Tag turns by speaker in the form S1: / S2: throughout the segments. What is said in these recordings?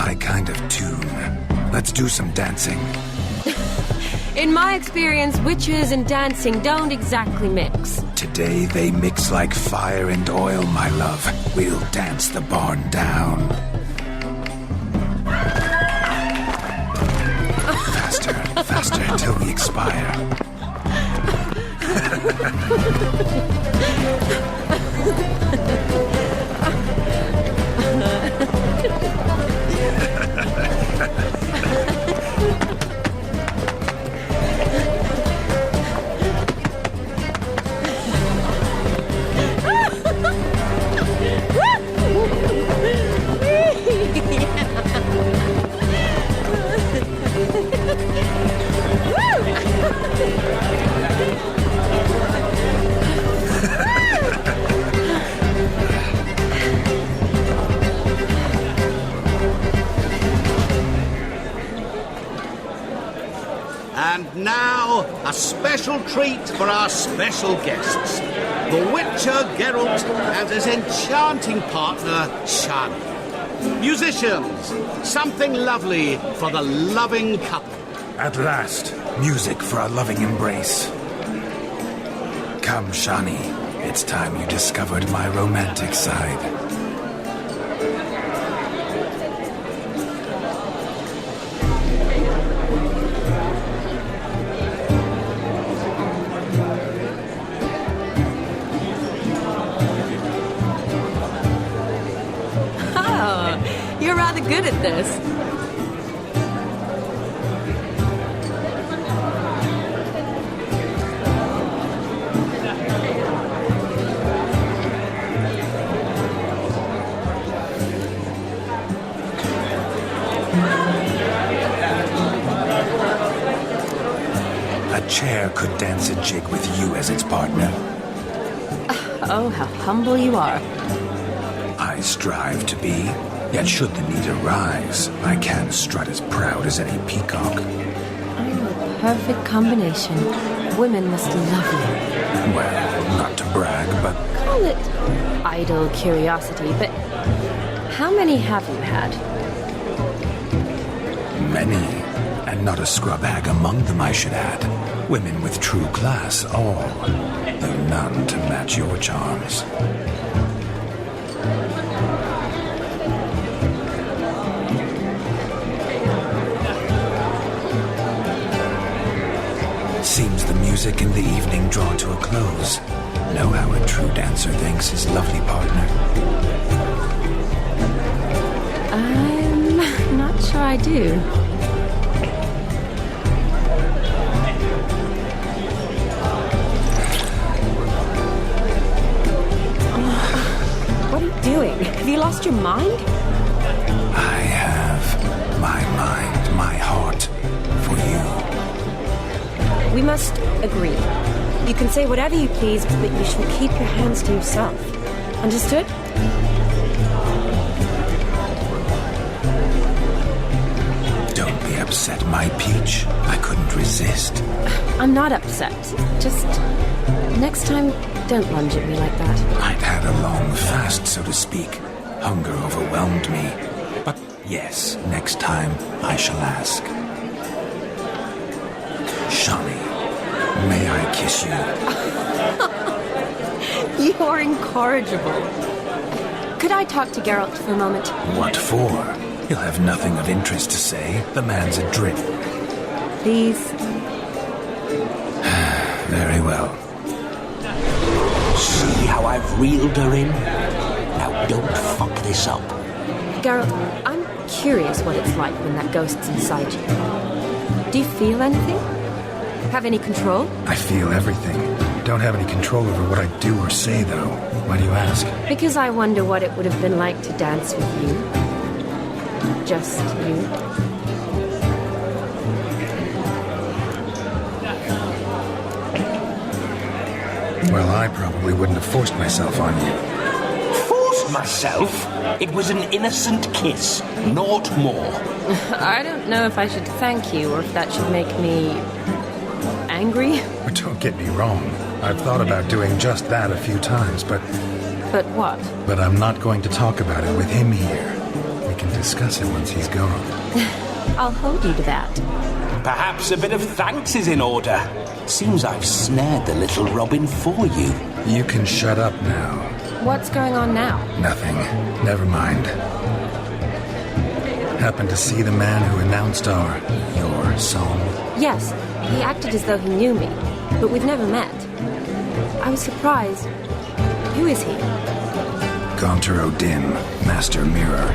S1: my kind of tune. Let's do some dancing.
S2: In my experience, witches and dancing don't exactly mix.
S1: Today they mix like fire and oil, my love. We'll dance the barn down. Faster, faster, till we expire.
S3: And now, a special treat for our special guests. The Witcher Geralt and his enchanting partner, Shani. Musicians, something lovely for the loving couple.
S1: At last, music for a loving embrace. Come, Shani. It's time you discovered my romantic side.
S2: You're rather good at this.
S1: A chair could dance a jig with you as its partner.
S2: Oh, how humble you are.
S1: I strive to be, yet should the need arise, I can strut as proud as any peacock.
S2: I'm the perfect combination. Women must love you.
S1: Well, not to brag, but
S2: Call it idle curiosity, but how many have you had?
S1: many, and not a scrub hag among them, I should add. Women with true class, all, though none to match your charms. Seems the music in the evening drawn to a close. Know how a true dancer thanks his lovely partner.
S2: I'm not sure I do. What are you doing? Have you lost your mind?
S1: I have my mind, my heart for you.
S2: We must agree. You can say whatever you please, but you shall keep your hands to yourself. Understood?
S1: Don't be upset, my peach. I couldn't resist.
S2: I'm not upset. Just next time, don't lunge at me like that.
S1: I'd had a long fast, so to speak. Hunger overwhelmed me. But yes, next time I shall ask. Shani, may I kiss you?
S2: You're incorrigible. Could I talk to Geralt for a moment?
S1: What for? He'll have nothing of interest to say. The man's adrift.
S2: Please?
S1: Very well.
S4: See how I've reeled her in? Now don't fuck this up.
S2: Geralt, I'm curious what it's like when that ghost's inside you. Do you feel anything? Have any control?
S1: I feel everything. Don't have any control over what I do or say, though. Why do you ask?
S2: Because I wonder what it would have been like to dance with you. Just you.
S1: Well, I probably wouldn't have forced myself on you.
S4: Forced myself? It was an innocent kiss, naught more.
S2: I don't know if I should thank you or if that should make me angry.
S1: But don't get me wrong. I've thought about doing just that a few times, but
S2: But what?
S1: I'm not going to talk about it with him here. We can discuss it once he's gone.
S2: I'll hold you to that.
S4: Perhaps a bit of thanks is in order. Seems I've snared the little robin for you.
S1: You can shut up now.
S2: What's going on now?
S1: Nothing. Never mind. Happened to see the man who announced your song?
S2: Yes, he acted as though he knew me, but we've never met. I was surprised. Who is he?
S1: Gaunter Odin, Master Mirror.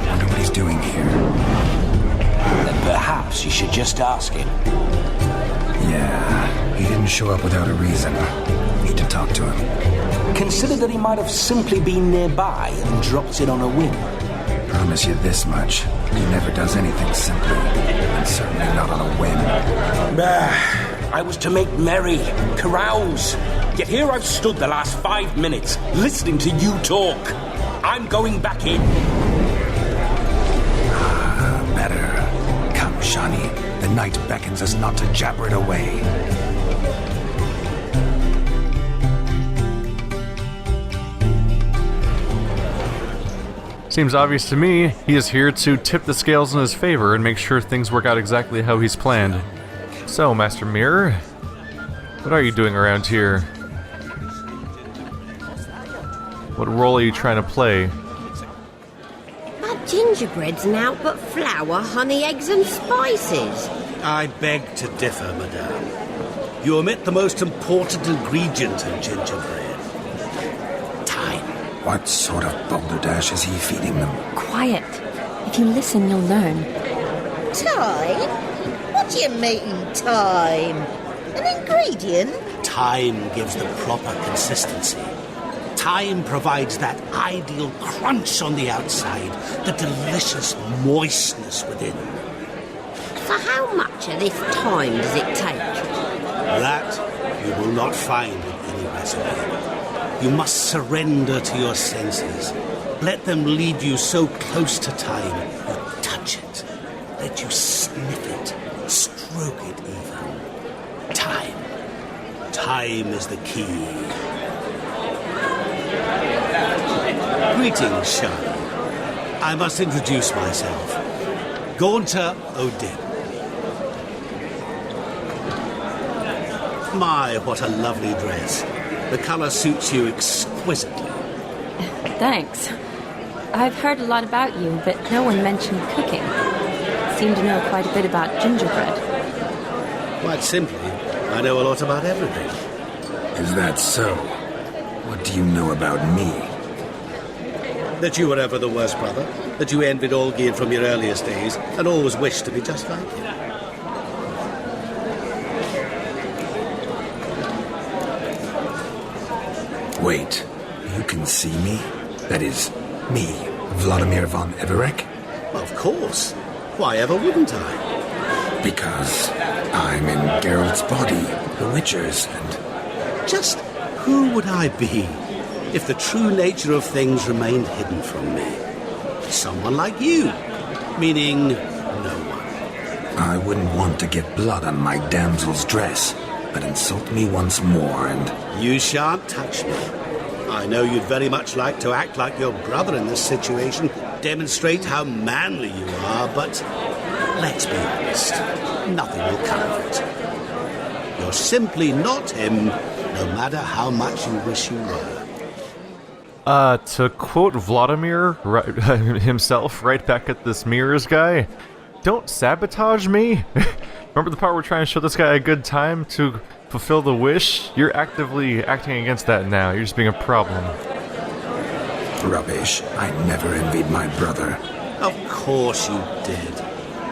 S1: Wonder what he's doing here.
S4: Then perhaps you should just ask him.
S1: Yeah, he didn't show up without a reason. Need to talk to him.
S4: Consider that he might have simply been nearby and dropped in on a whim.
S1: Promise you this much. He never does anything simply, and certainly not on a whim.
S4: I was to make merry, carouse. Yet here I've stood the last 5 minutes, listening to you talk. I'm going back in.
S1: Better. Come, Shani. The night beckons us not to jabber it away.
S5: Seems obvious to me, he is here to tip the scales in his favor and make sure things work out exactly how he's planned. So, Master Mirror, what are you doing around here? What role are you trying to play?
S6: But gingerbread's naught but flour, honey, eggs and spices.
S3: I beg to differ, madame. You omit the most important ingredient in gingerbread. Time.
S1: What sort of balderdash is he feeding them?
S2: Quiet. If you listen, you'll learn.
S6: Time? What do you mean, time? An ingredient?
S3: Time gives the proper consistency. Time provides that ideal crunch on the outside, the delicious moistness within.
S6: For how much of this time does it take?
S3: That you will not find in any recipe. You must surrender to your senses. Let them lead you so close to time, you touch it. Let you sniff it, stroke it even. Time. Time is the key. Greetings, Shani. I must introduce myself. Gaunter Odin. My, what a lovely dress. The colour suits you exquisitely.
S2: Thanks. I've heard a lot about you, but no one mentioned cooking. Seem to know quite a bit about gingerbread.
S3: Quite simply, I know a lot about everything.
S1: Is that so? What do you know about me?
S3: That you were ever the worst brother, that you envied Olgierd from your earliest days, and always wished to be just like him.
S1: Wait, you can see me? That is, me, Vladimir von Everec?
S3: Of course. Why ever wouldn't I?
S1: Because I'm in Geralt's body, the Witcher's, and...
S3: Just who would I be if the true nature of things remained hidden from me? Someone like you, meaning no one.
S1: I wouldn't want to get blood on my damsel's dress, but insult me once more and...
S3: You shan't touch me. I know you'd very much like to act like your brother in this situation, demonstrate how manly you are, but let's be honest, nothing will come of it. You're simply not him, no matter how much you wish you were.
S5: To quote Vladimir himself right back at this mirrors guy, don't sabotage me. Remember the part where we're trying to show this guy a good time to fulfill the wish? You're actively acting against that now. You're just being a problem.
S1: Rubbish. I never envied my brother.
S3: Of course you did.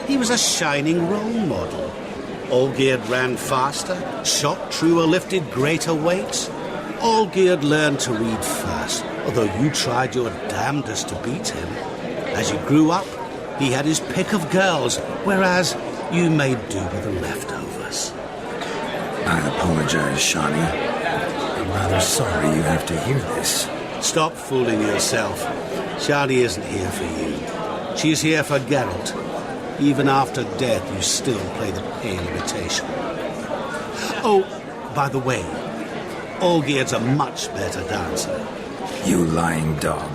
S3: He was a shining role model. Olgierd ran faster, shot truer, lifted greater weights. Olgierd learned to read first, although you tried your damnedest to beat him. As you grew up, he had his pick of girls, whereas you made do with the leftovers.
S1: I apologize, Shani. I'm rather sorry you have to hear this.
S3: Stop fooling yourself. Shani isn't here for you. She's here for Geralt. Even after death, you still play the pale imitation. Oh, by the way, Olgierd's a much better dancer.
S1: You lying dog.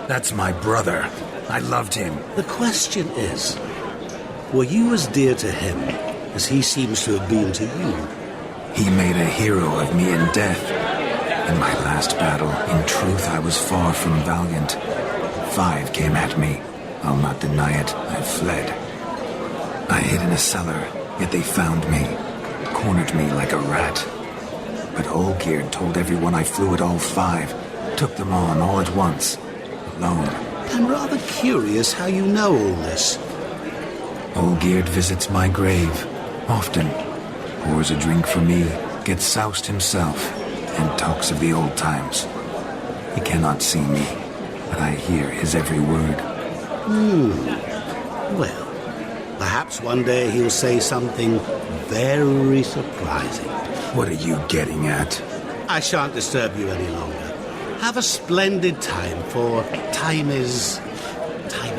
S1: That's my brother. I loved him.
S3: The question is, were you as dear to him as he seems to have been to you?
S1: He made a hero of me in death. In my last battle, in truth, I was far from valiant. 5 came at me. I'll not deny it. I fled. I hid in a cellar, yet they found me. Cornered me like a rat. But Olgierd told everyone I flew at all 5. Took them on all at once. Alone.
S3: I'm rather curious how you know all this.
S1: Olgierd visits my grave. Often. Pours a drink for me. Gets soused himself. And talks of the old times. He cannot see me. But I hear his every word.
S3: Well, perhaps one day he'll say something very surprising.
S1: What are you getting at?
S3: I shan't disturb you any longer. Have a splendid time, for time is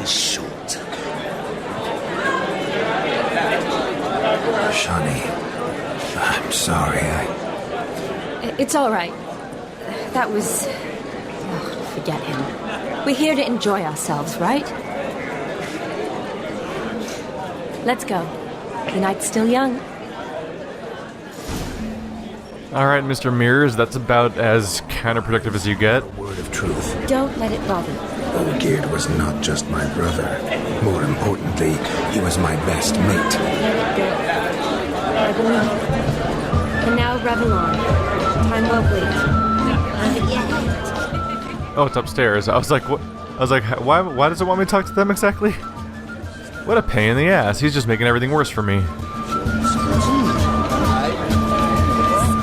S3: short.
S1: Shani, I'm sorry.
S2: It's all right. That was... Oh, forget him. We're here to enjoy ourselves, right? Let's go. The night's still young.
S5: Alright, Mr. Mirrors, that's about as counterproductive as you get.
S1: Word of truth.
S2: Don't let it bother you.
S1: Olgierd was not just my brother. More importantly, he was my best mate.
S2: Let it go. I believe. And now revel on. Time won't wait.
S5: Oh, it's upstairs. I was like, what? I was like, why does it want me to talk to them exactly? What a pain in the ass. He's just making everything worse for me.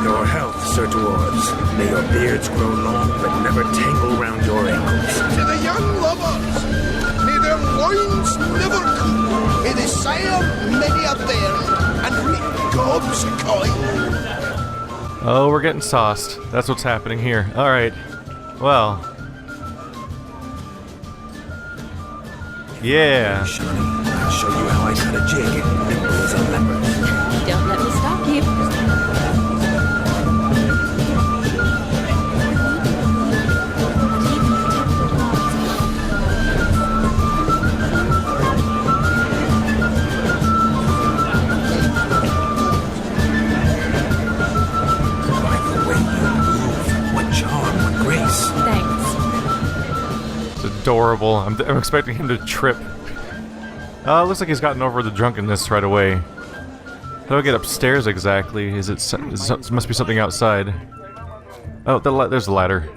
S1: Your health, Sir Dwarves. May your beards grow long, but never tangle round your ankles.
S7: To the young lovers, may their loins never cool. May they sire many a bairn and reap gobs of coin.
S5: Oh, we're getting sauced. That's what's happening here. Alright. Well. Yeah.
S1: Shani, I'll show you how I cut a jig. Nimble as a leopard.
S2: Don't let me stop you.
S1: By the way you move, what charm, what grace.
S2: Thanks.
S5: It's adorable. I'm expecting him to trip. Looks like he's gotten over the drunkenness right away. How do I get upstairs exactly? It must be something outside. Oh, there's the ladder.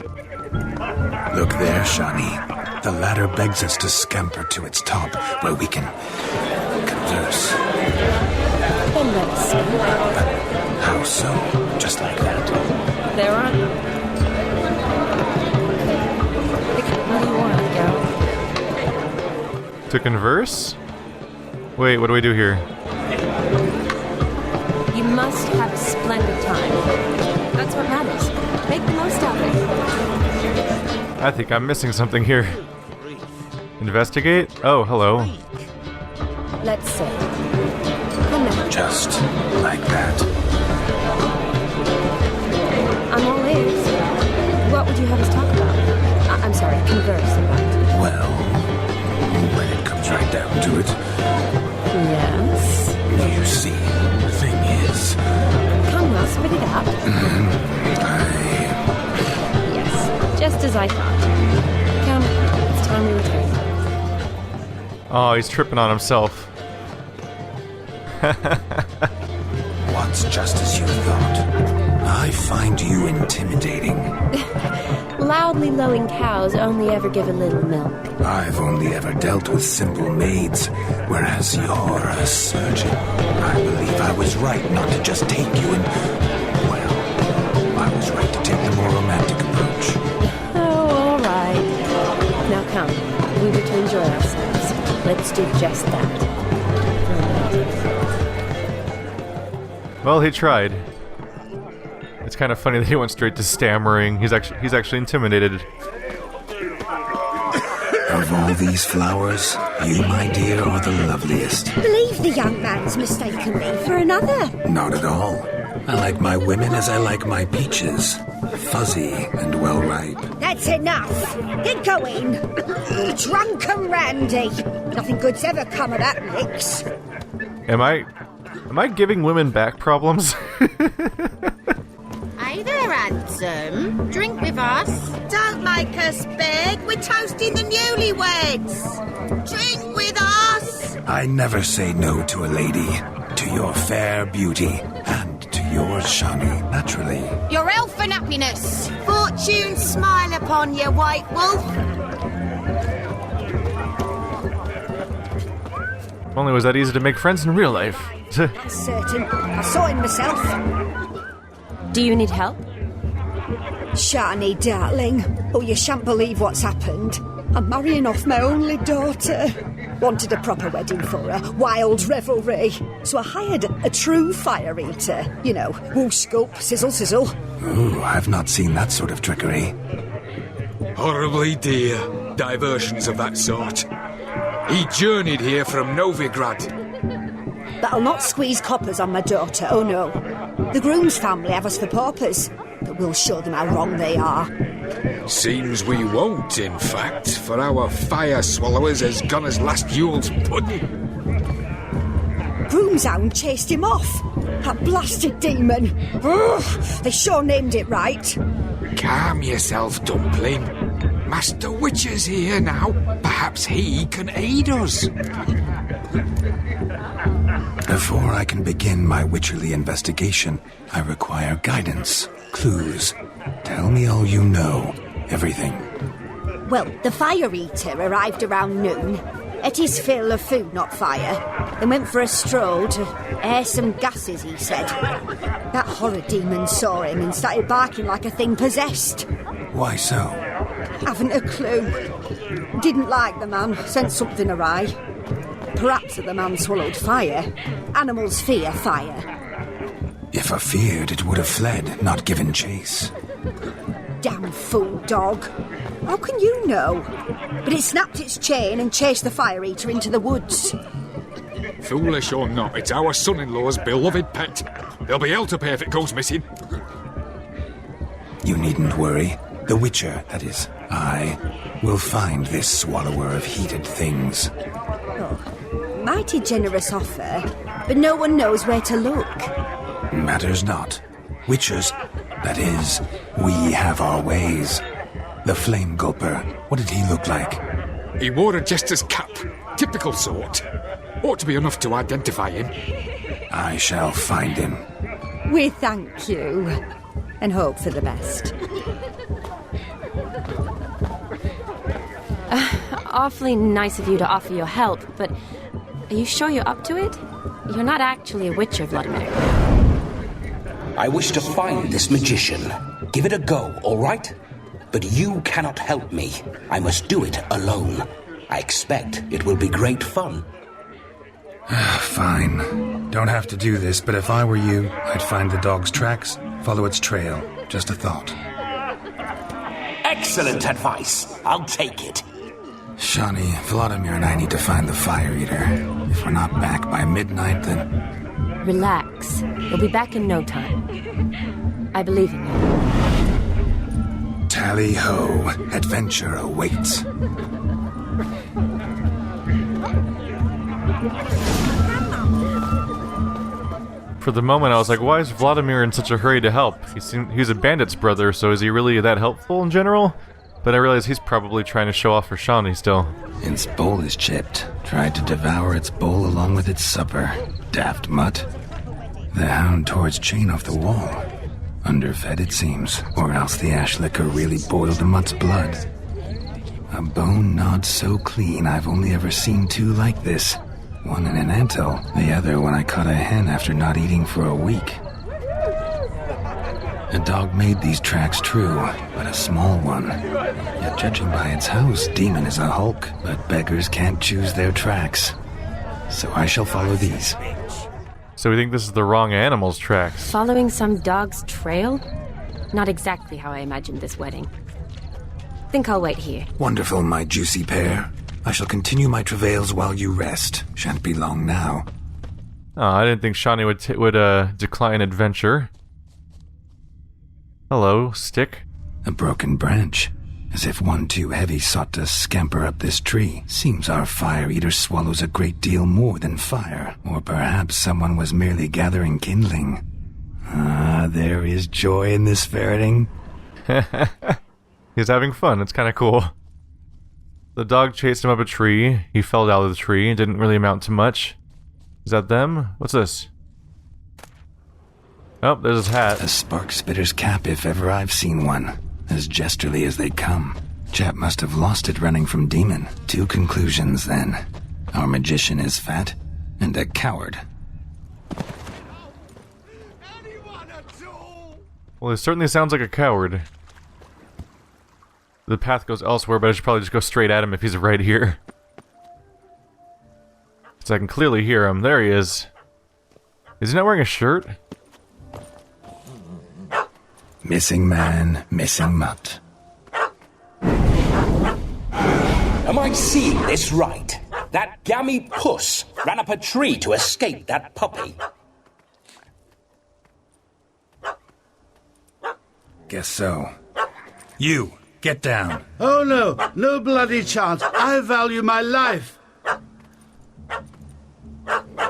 S1: Look there, Shani. The ladder begs us to scamper to its top, where we can converse.
S2: Then let's see.
S1: How so? Just like that.
S2: There aren't... What do you want, Geralt?
S5: To converse? Wait, what do we do here?
S2: You must have a splendid time. That's what matters. Make the most of it.
S5: I think I'm missing something here. Investigate? Oh, hello.
S2: Let's see. Come now.
S1: Just like that.
S2: I'm all ears. What would you have us talk about? I'm sorry, converse about.
S1: Well, when it comes right down to it,
S2: Yes?
S1: you see, the thing is,
S2: Come now, spit it out. Yes, just as I thought. Come, it's time we return.
S5: Oh, he's tripping on himself.
S1: what's just as you thought? I find you intimidating.
S2: Loudly lowing cows only ever give a little milk.
S1: I've only ever dealt with simple maids, whereas you're a surgeon. I believe I was right not to just take you and... Well, I was right to take the more romantic approach.
S2: Oh, all right. Now come, we were to enjoy ourselves. Let's do just that.
S5: Well, he tried. It's kind of funny that he went straight to stammering. He's actually intimidated.
S1: Of all these flowers, you, my dear, are the loveliest.
S6: Believe the young man's mistaken me for another.
S1: Not at all. I like my women as I like my peaches. Fuzzy and well ripe.
S8: That's enough. Get going. You're drunk and randy. Nothing good's ever come of that mix.
S5: Am I giving women back problems?
S6: Hey there, handsome. Drink with us.
S8: Don't make us beg. We're toasting the newlyweds. Drink with us.
S1: I never say no to a lady. To your fair beauty. And to yours, Shani, naturally.
S6: Your elfin happiness.
S8: Fortune smile upon you, white wolf.
S5: If only it was that easy to make friends in real life.
S8: That's certain. I saw him myself.
S2: Do you need help?
S8: Shani, darling. Oh, you shan't believe what's happened. I'm marrying off my only daughter. Wanted a proper wedding for her, wild revelry. So I hired a true fire eater. You know, whoosh, scoop, sizzle, sizzle.
S1: Ooh, I've not seen that sort of trickery.
S9: Horribly dear diversions of that sort. He journeyed here from Novigrad.
S8: But I'll not squeeze coppers on my daughter, oh no. The groom's family have us for paupers, but we'll show them how wrong they are.
S9: Seems we won't, in fact, for our fire swallowers has gone as last Yule's pudding.
S8: Groom's hound chased him off. That blasted demon. Ugh, they sure named it right.
S9: Calm yourself, Dumpling. Master Witcher's here now. Perhaps he can aid us.
S1: Before I can begin my witcherly investigation, I require guidance, clues. Tell me all you know. Everything.
S8: Well, the fire eater arrived around noon, ate his fill of food, not fire, then went for a stroll to air some gases, he said. That horror demon saw him and started barking like a thing possessed.
S1: Why so?
S8: Haven't a clue. Didn't like the man, sent something awry. Perhaps the man swallowed fire. Animals fear fire.
S1: If I feared, it would have fled, not given chase.
S8: Damn fool dog. How can you know? But it snapped its chain and chased the fire eater into the woods.
S9: Foolish or not, it's our son-in-law's beloved pet. There'll be hell to pay if it goes missing.
S1: You needn't worry. The Witcher, that is, I, will find this swallower of heated things.
S8: Oh, mighty generous offer, but no one knows where to look.
S1: Matters not. Witchers, that is, we have our ways. The Flame Gulper, what did he look like?
S9: He wore a jester's cap. Typical sort. Ought to be enough to identify him.
S1: I shall find him.
S8: We thank you, and hope for the best.
S2: Awfully nice of you to offer your help, but are you sure you're up to it? You're not actually a witcher, Vladimir.
S4: I wish to find this magician. Give it a go, all right? But you cannot help me. I must do it alone. I expect it will be great fun.
S1: Fine. Don't have to do this, but if I were you, I'd find the dog's tracks, follow its trail. Just a thought.
S4: Excellent advice. I'll take it.
S1: Shani, Vladimir and I need to find the fire eater. If we're not back by midnight, then...
S2: Relax. You'll be back in no time. I believe in you.
S1: Tally-ho, adventure awaits.
S5: For the moment, I was like, why is Vladimir in such a hurry to help? He's a bandit's brother, so is he really that helpful in general? But I realize he's probably trying to show off for Shani still.
S1: Its bowl is chipped. Tried to devour its bowl along with its supper. Daft mutt. The hound tore its chain off the wall. Underfed, it seems, or else the ash liquor really boiled the mutt's blood. A bone gnawed so clean I've only ever seen two like this. One in an anthill, the other when I caught a hen after not eating for a week. A dog made these tracks true, but a small one. Yet judging by its house, demon is a hulk, but beggars can't choose their tracks. So I shall follow these.
S5: So we think this is the wrong animal's tracks.
S2: Following some dog's trail? Not exactly how I imagined this wedding. Think I'll wait here.
S1: Wonderful, my juicy pair. I shall continue my travails while you rest. Shan't be long now.
S5: Oh, I didn't think Shani would decline adventure. Hello, stick.
S1: A broken branch, as if one too heavy sought to scamper up this tree. Seems our fire eater swallows a great deal more than fire. Or perhaps someone was merely gathering kindling. Ah, there is joy in this ferreting.
S5: He's having fun, it's kinda cool. The dog chased him up a tree. He fell out of the tree. It didn't really amount to much. Is that them? What's this? Oh, there's his hat.
S1: A spark spitter's cap if ever I've seen one. As jesterly as they come. Chap must have lost it running from demon. 2 conclusions then. Our magician is fat, and a coward.
S5: Well, he certainly sounds like a coward. The path goes elsewhere, but I should probably just go straight at him if he's right here. So I can clearly hear him. There he is. Is he not wearing a shirt?
S1: Missing man, missing mutt.
S4: Am I seeing this right? That gammy puss ran up a tree to escape that puppy.
S1: Guess so. You, get down.
S3: Oh no, no bloody chance. I value my life.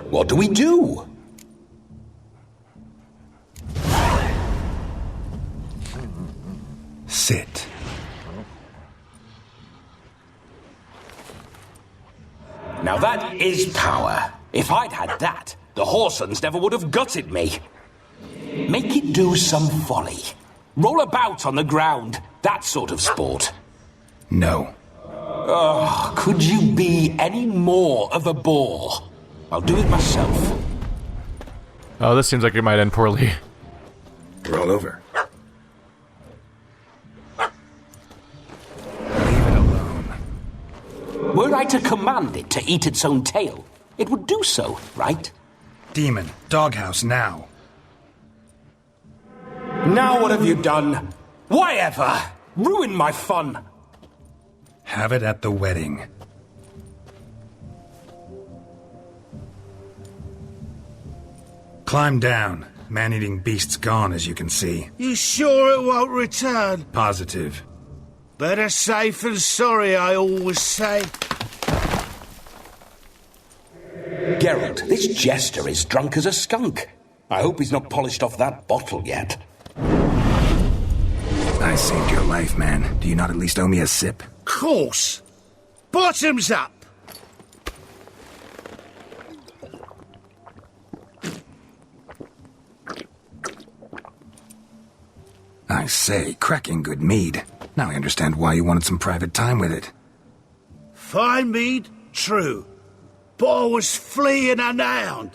S4: What do we do?
S1: Sit.
S4: Now that is power. If I'd had that, the Horsons never would have gutted me. Make it do some folly. Roll about on the ground. That sort of sport.
S1: No.
S4: Oh, could you be any more of a bore? I'll do it myself.
S5: Oh, this seems like it might end poorly.
S1: Roll over. Leave it alone.
S4: Were I to command it to eat its own tail, it would do so, right?
S1: Demon, doghouse now.
S4: Now what have you done? Why ever? Ruin my fun.
S1: Have it at the wedding. Climb down. Man-eating beast's gone, as you can see.
S3: You sure it won't return?
S1: Positive.
S3: Better safe than sorry, I always say.
S4: Geralt, this jester is drunk as a skunk. I hope he's not polished off that bottle yet.
S1: I saved your life, man. Do you not at least owe me a sip?
S3: Course. Bottoms up.
S1: I say, cracking good mead. Now I understand why you wanted some private time with it.
S3: Fine mead, true. But I was fleeing an hound.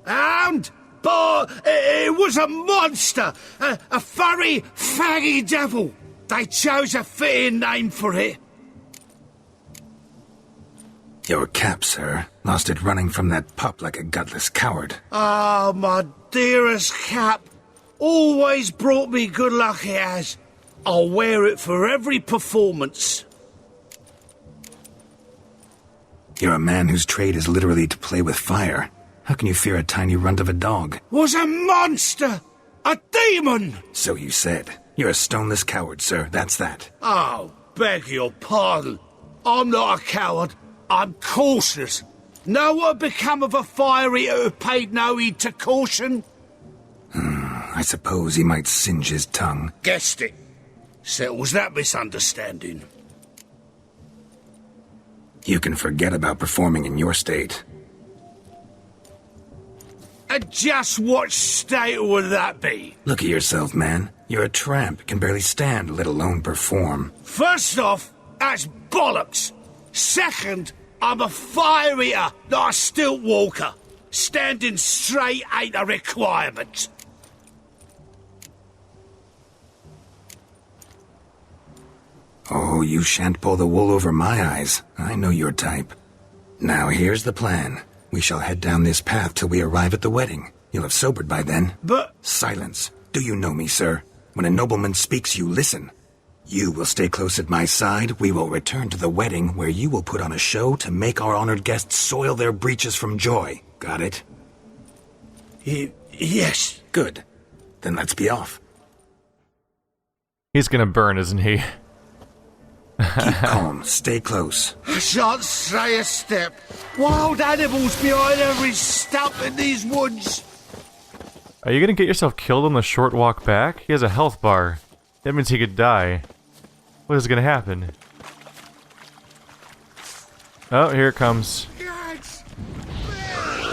S3: Hound? But it was a monster. A furry, faggy devil. They chose a fitting name for it.
S1: Your cap, sir. Lost it running from that pup like a gutless coward.
S3: Ah, my dearest cap. Always brought me good luck it has. I'll wear it for every performance.
S1: You're a man whose trade is literally to play with fire. How can you fear a tiny runt of a dog?
S3: Was a monster! A demon!
S1: So you said. You're a stoneless coward, sir. That's that.
S3: Oh, beg your pardon. I'm not a coward. I'm cautious. Know what become of a fire eater who paid no heed to caution?
S1: I suppose he might singe his tongue.
S3: Guessed it. Settles that misunderstanding.
S1: You can forget about performing in your state.
S3: And just what state would that be?
S1: Look at yourself, man. You're a tramp, can barely stand, let alone perform.
S3: First off, that's bollocks. Second, I'm a fire eater, not a stilt walker. Standing straight ain't a requirement.
S1: Oh, you shan't pull the wool over my eyes. I know your type. Now here's the plan. We shall head down this path till we arrive at the wedding. You'll have sobered by then.
S3: But...
S1: Silence. Do you know me, sir? When a nobleman speaks, you listen. You will stay close at my side. We will return to the wedding, where you will put on a show to make our honored guests soil their breeches from joy. Got it?
S3: Yes.
S1: Good. Then let's be off.
S5: He's gonna burn, isn't he?
S1: Keep calm. Stay close.
S3: I shan't stray a step. Wild animals behind every stump in these woods.
S5: Are you gonna get yourself killed on the short walk back? He has a health bar. That means he could die. What is gonna happen? Oh, here it comes.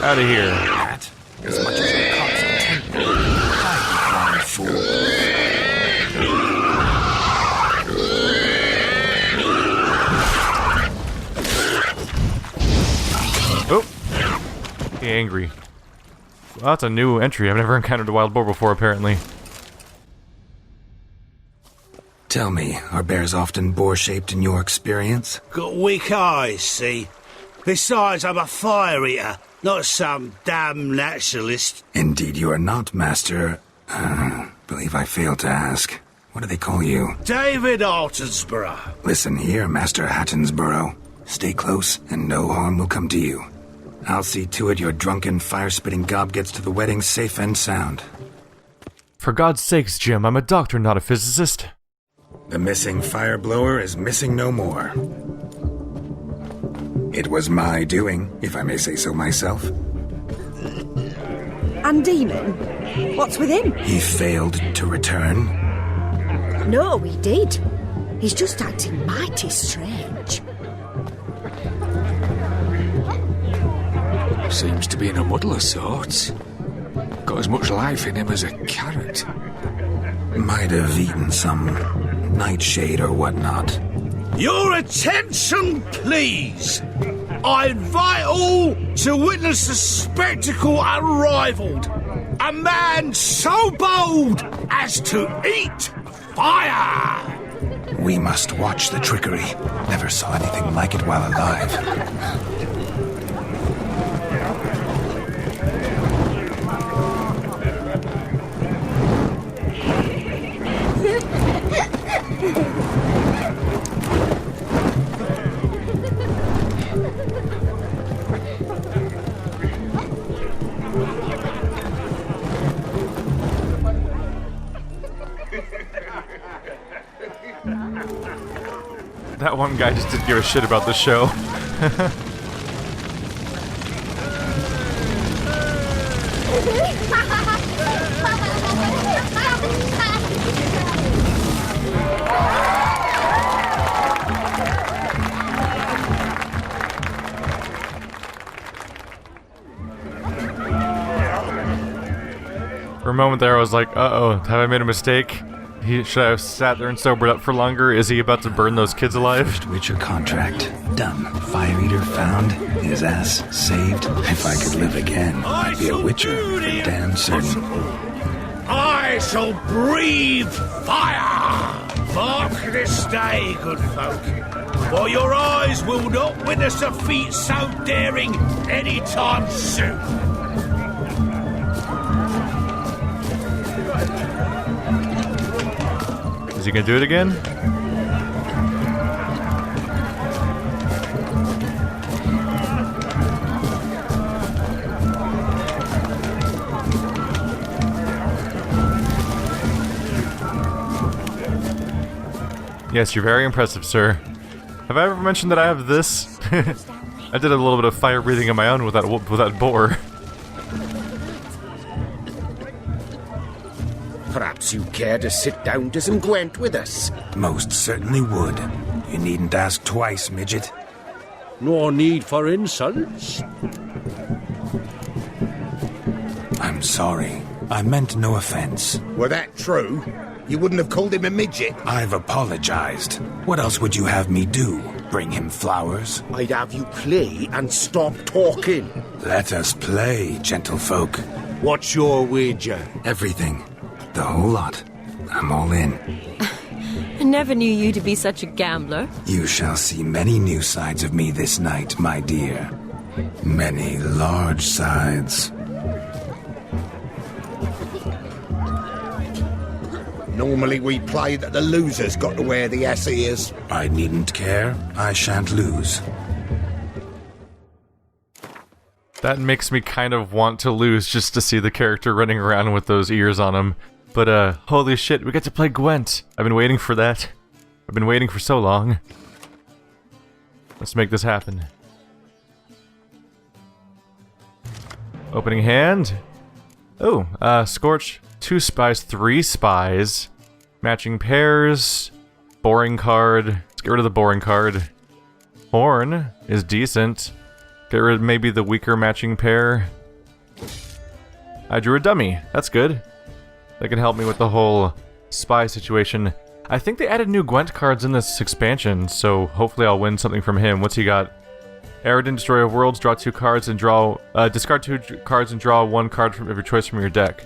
S5: Out of here.
S1: That, as much as it costs a temple, I blind fool.
S5: Oh! Be angry. Well, that's a new entry. I've never encountered a wild boar before, apparently.
S1: Tell me, are bears often boar-shaped in your experience?
S3: Got weak eyes, see? Besides, I'm a fire eater, not some damn naturalist.
S1: Indeed you are not, Master. Believe I failed to ask. What do they call you?
S3: David Altonsborough.
S1: Listen here, Master Hattonsborough. Stay close, and no harm will come to you. I'll see to it your drunken, fire-spitting gob gets to the wedding safe and sound.
S5: For God's sakes, Jim, I'm a doctor, not a physicist.
S1: The missing fire blower is missing no more. It was my doing, if I may say so myself.
S8: And Demon? What's with him?
S1: He failed to return.
S8: No, he did. He's just acting mighty strange.
S9: Seems to be in a muddle of sorts. Got as much life in him as a carrot.
S1: Might have eaten some nightshade or whatnot.
S3: Your attention, please. I invite all to witness a spectacle unrivaled. A man so bold as to eat fire.
S1: We must watch the trickery. Never saw anything like it while alive.
S5: That one guy just didn't give a shit about the show. For a moment there I was like, uh-oh, have I made a mistake? Should I have sat there and sobered up for longer? Is he about to burn those kids alive?
S1: First Witcher contract. Done. Fire Eater found. His ass saved. If I could live again, I'd be a Witcher for damn certain.
S3: I shall breathe fire! Mark this day, good folk, for your eyes will not witness a feat so daring anytime soon.
S5: Is he gonna do it again? Yes, you're very impressive, sir. Have I ever mentioned that I have this? I did a little bit of fire breathing on my own with that boar.
S10: Perhaps you care to sit down to some GWENT with us?
S1: Most certainly would. You needn't ask twice, midget.
S3: No need for insults.
S1: I'm sorry. I meant no offense.
S7: Were that true, you wouldn't have called him a midget.
S1: I've apologized. What else would you have me do? Bring him flowers?
S10: I'd have you play and stop talking.
S1: Let us play, gentlefolk.
S3: What's your wager?
S1: Everything. The whole lot. I'm all in.
S2: I never knew you to be such a gambler.
S1: You shall see many new sides of me this night, my dear. Many large sides.
S7: Normally we play that the loser's got to wear the ass ears.
S1: I needn't care. I shan't lose.
S5: That makes me kind of want to lose just to see the character running around with those ears on him. But, holy shit, we get to play Gwent. I've been waiting for that. I've been waiting for so long. Let's make this happen. Opening hand. Oh, Scorch, 2 spies, 3 spies. Matching pairs. Boring card. Let's get rid of the boring card. Horn is decent. Get rid of maybe the weaker matching pair. I drew a dummy. That's good. That can help me with the whole spy situation. I think they added new Gwent cards in this expansion, so hopefully I'll win something from him. What's he got? Aridin, Destroyer of Worlds, draw 2 cards and draw... discard 2 cards and draw 1 card of your choice from your deck.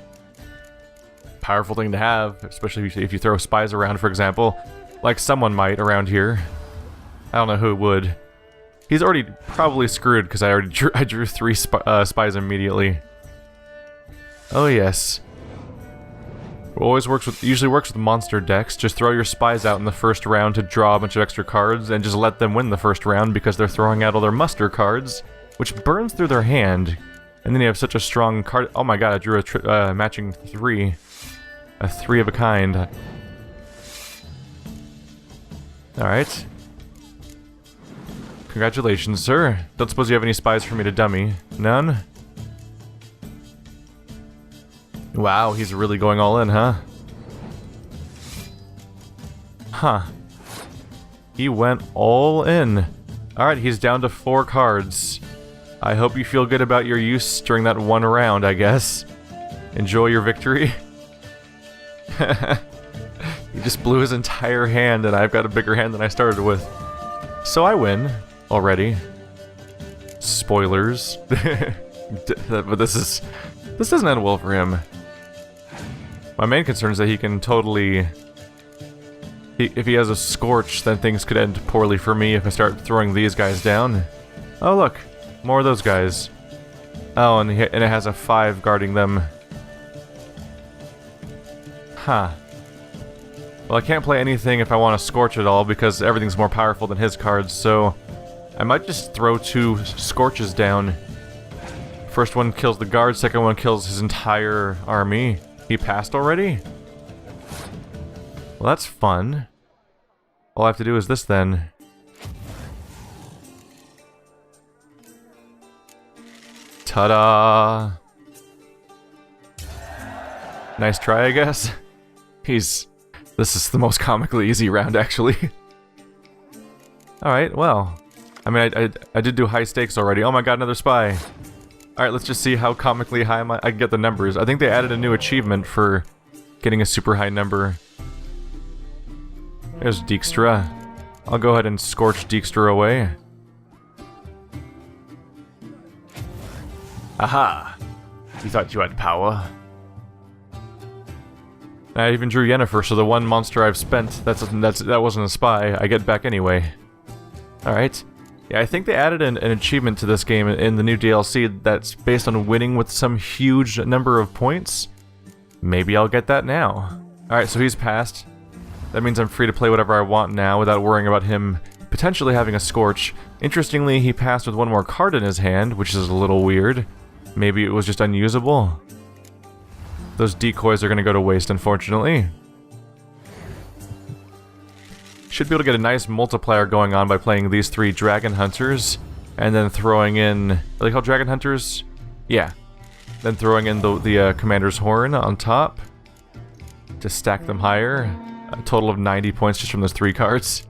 S5: Powerful thing to have, especially if you throw spies around, for example. Like someone might around here. I don't know who would. He's already probably screwed because I drew 3 spies immediately. Oh yes. Usually works with monster decks. Just throw your spies out in the first round to draw a bunch of extra cards and just let them win the first round because they're throwing out all their muster cards, which burns through their hand. And then you have such a strong card. Oh my god, I drew a matching 3. A 3 of a kind. Alright. Congratulations, sir. Don't suppose you have any spies for me to dummy? None? Wow, he's really going all in, huh? Huh. He went all in. Alright, he's down to 4 cards. I hope you feel good about your use during that 1 round, I guess. Enjoy your victory. He just blew his entire hand, and I've got a bigger hand than I started with. So I win, already. Spoilers. But this doesn't end well for him. My main concern is that he can totally... if he has a Scorch, then things could end poorly for me if I start throwing these guys down. Oh look, more of those guys. Oh, and it has a 5 guarding them. Huh. Well, I can't play anything if I want to Scorch at all because everything's more powerful than his cards, so... I might just throw 2 Scorches down. First one kills the guard, second one kills his entire army. He passed already? Well, that's fun. All I have to do is this then. Ta-da! Nice try, I guess. This is the most comically easy round, actually. Alright, well. I mean, I did do high stakes already. Oh my god, another spy. Alright, let's just see how comically high I can get the numbers. I think they added a new achievement for getting a super high number. There's Dijkstra. I'll go ahead and Scorch Dijkstra away. Aha! You thought you had power. I even drew Yennefer, so the one monster I've spent, that wasn't a spy, I get back anyway. Alright. Yeah, I think they added an achievement to this game in the new DLC that's based on winning with some huge number of points. Maybe I'll get that now. Alright, so he's passed. That means I'm free to play whatever I want now without worrying about him potentially having a Scorch. Interestingly, he passed with 1 more card in his hand, which is a little weird. Maybe it was just unusable. Those decoys are going to go to waste, unfortunately. Should be able to get a nice multiplier going on by playing these 3 Dragon Hunters, and then throwing in... Are they called Dragon Hunters? Yeah. Then throwing in the Commander's Horn on top to stack them higher. A total of 90 points just from those 3 cards.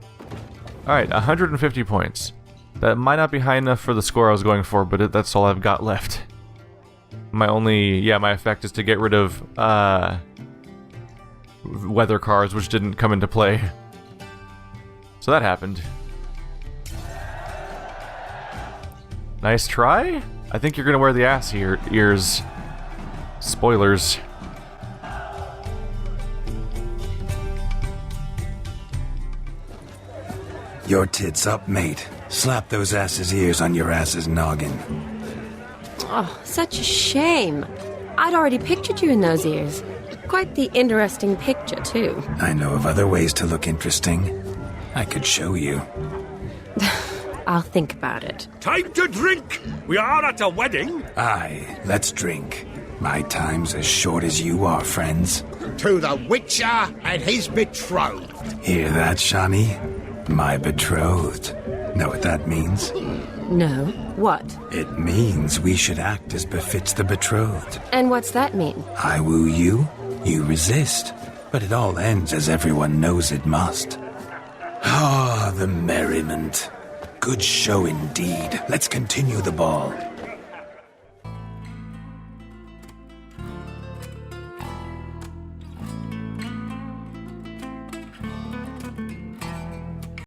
S5: Alright, 150 points. That might not be high enough for the score I was going for, but that's all I've got left. My effect is to get rid of, weather cards, which didn't come into play. So that happened. Nice try? I think you're gonna wear the ass ears. Spoilers.
S1: Your tits up, mate. Slap those asses' ears on your ass's noggin.
S2: Oh, such a shame. I'd already pictured you in those ears. Quite the interesting picture, too.
S1: I know of other ways to look interesting. I could show you.
S2: I'll think about it.
S11: Time to drink! We are at a wedding!
S1: Aye, let's drink. My time's as short as you are, friends.
S7: To the Witcher and his betrothed.
S1: Hear that, Shani? My betrothed. Know what that means?
S2: No. What?
S1: It means we should act as befits the betrothed.
S2: And what's that mean?
S1: I woo you, you resist. But it all ends as everyone knows it must. Ah, the merriment. Good show indeed. Let's continue the ball.